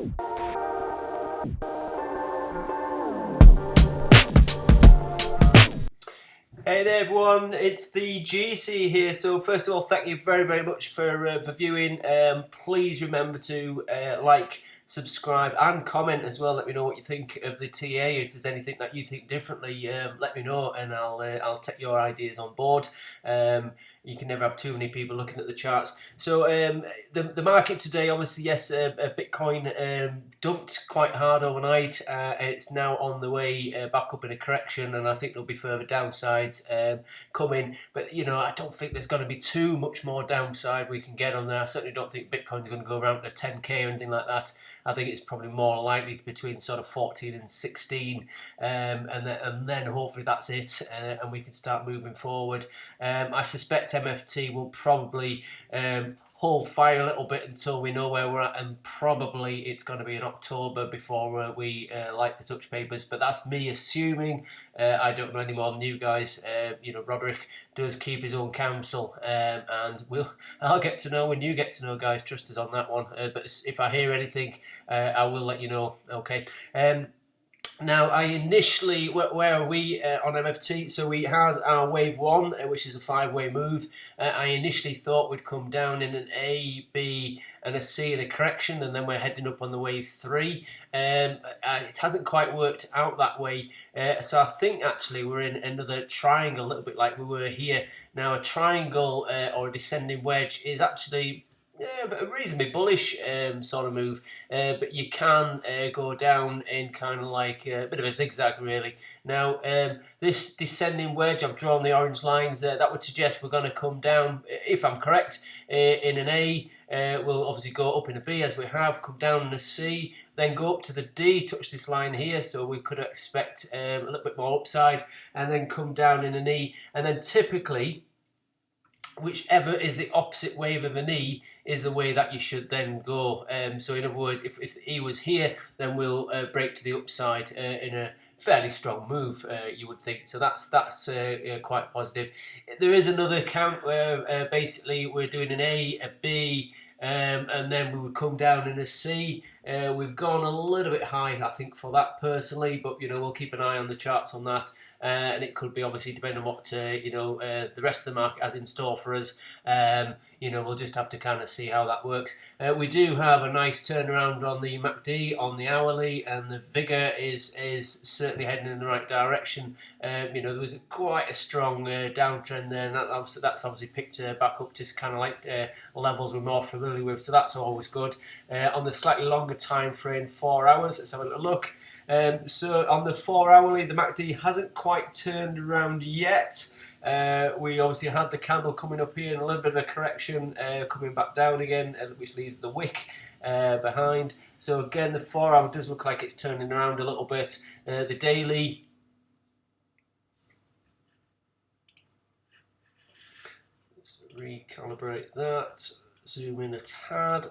Hey there everyone, it's the GC here. So first of all, thank you very much for viewing. Please remember to like, subscribe and comment as well. Let me know what you think of the TA. If there's anything that you think differently, let me know and I'll take your ideas on board. You can never have too many people looking at the charts. So the market today, obviously, yes, Bitcoin dumped quite hard overnight. It's now on the way back up in a correction, and I think there'll be further downsides coming. But you know, I don't think there's going to be too much more downside we can get on there. I certainly don't think Bitcoin's going to go around to 10k or anything like that. I think it's probably more likely between sort of 14 and 16, and then hopefully that's it, and we can start moving forward. I suspect MFT will probably hold fire a little bit until we know where we're at, and probably it's going to be in October before we like the touch papers. But that's me assuming. I don't know any more than you guys. You know, Roderick does keep his own counsel, and I'll get to know when you get to know, guys. Trust us on that one. But if I hear anything, I will let you know. Okay. Now, I initially, where are we on MFT? So we had our wave 1, which is a 5-way move. I initially thought we'd come down in an A, B, and a C in a correction, and then we're heading up on the wave 3. It hasn't quite worked out that way. So I think actually we're in another triangle, a little bit like we were here. Now, a triangle or a descending wedge is actually but a reasonably bullish sort of move, but you can go down in kind of like a bit of a zigzag really. Now this descending wedge, I've drawn the orange lines there, that would suggest we're going to come down, if I'm correct, in an A. We'll obviously go up in a B as we have, come down in a C, then go up to the D, touch this line here, so we could expect a little bit more upside, and then come down in an E, and then typically whichever is the opposite wave of an E is the way that you should then go. So in other words, if the E was here, then we'll break to the upside in a fairly strong move, you would think. So that's quite positive. There is another count where basically we're doing an A, a B, and then we would come down in a C. We've gone a little bit high, I think, for that personally, but you know, we'll keep an eye on the charts on that. And it could be obviously depending on what you know, the rest of the market has in store for us. You know, we'll just have to kind of see how that works. We do have a nice turnaround on the MACD, on the hourly, and the vigor is certainly heading in the right direction. You know, there was quite a strong downtrend there, and that's obviously picked back up to kind of like levels we're more familiar with, so that's always good. On the slightly longer time frame, 4 hours, let's have a little look. So on the 4 hourly, the MACD hasn't quite turned around yet. We obviously had the candle coming up here and a little bit of a correction coming back down again, which leaves the wick behind. So again, the 4 hour does look like it's turning around a little bit. The daily, let's recalibrate that, zoom in a tad.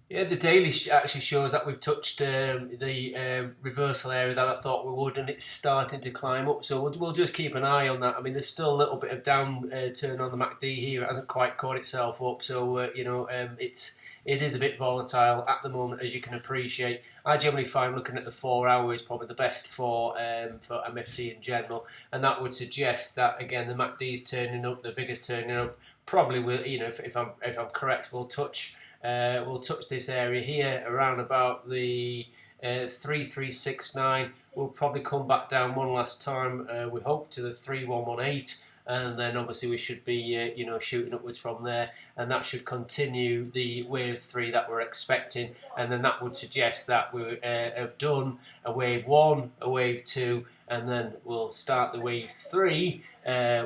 Yeah, the daily actually shows that we've touched the reversal area that I thought we would, and it's starting to climb up. So we'll just keep an eye on that. I mean, there's still a little bit of down turn on the MACD here. It hasn't quite caught itself up. So you know, it is a bit volatile at the moment, as you can appreciate. I generally find looking at the 4 hours probably the best for MFT in general, and that would suggest that again the MACD is turning up, the vigor's turning up. Probably will, you know, if I'm correct, we'll touch this area here around about the 3369. We'll probably come back down one last time, we hope, to the 3118, and then obviously we should be you know, shooting upwards from there, and that should continue the wave 3 that we're expecting, and then that would suggest that we have done a wave 1, a wave 2, and then we'll start the wave 3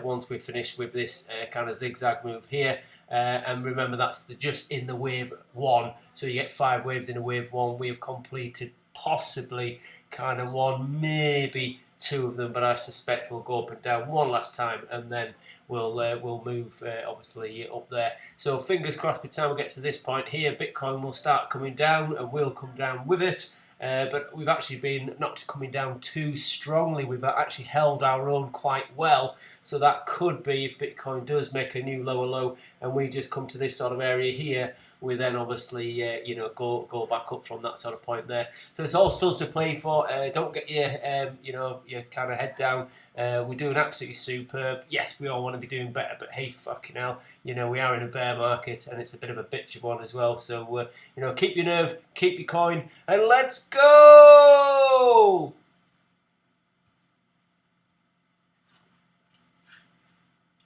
once we're finished with this kind of zigzag move here. And remember, that's just in the wave 1, so you get 5 waves in a wave 1. We have completed possibly kind of 1, maybe 2 of them, but I suspect we'll go up and down one last time, and then we'll move obviously up there. So fingers crossed by the time we get to this point here, Bitcoin will start coming down, and we'll come down with it. but we've actually been not coming down too strongly. We've actually held our own quite well, so that could be, if Bitcoin does make a new lower low and we just come to this sort of area here, we then obviously go back up from that sort of point there. So it's all still to play for. Don't get your kind of head down. We're doing absolutely superb. Yes, we all want to be doing better, but hey, fucking hell, we are in a bear market and it's a bit of a bitch of one as well. So keep your nerve, keep your coin, and let's go.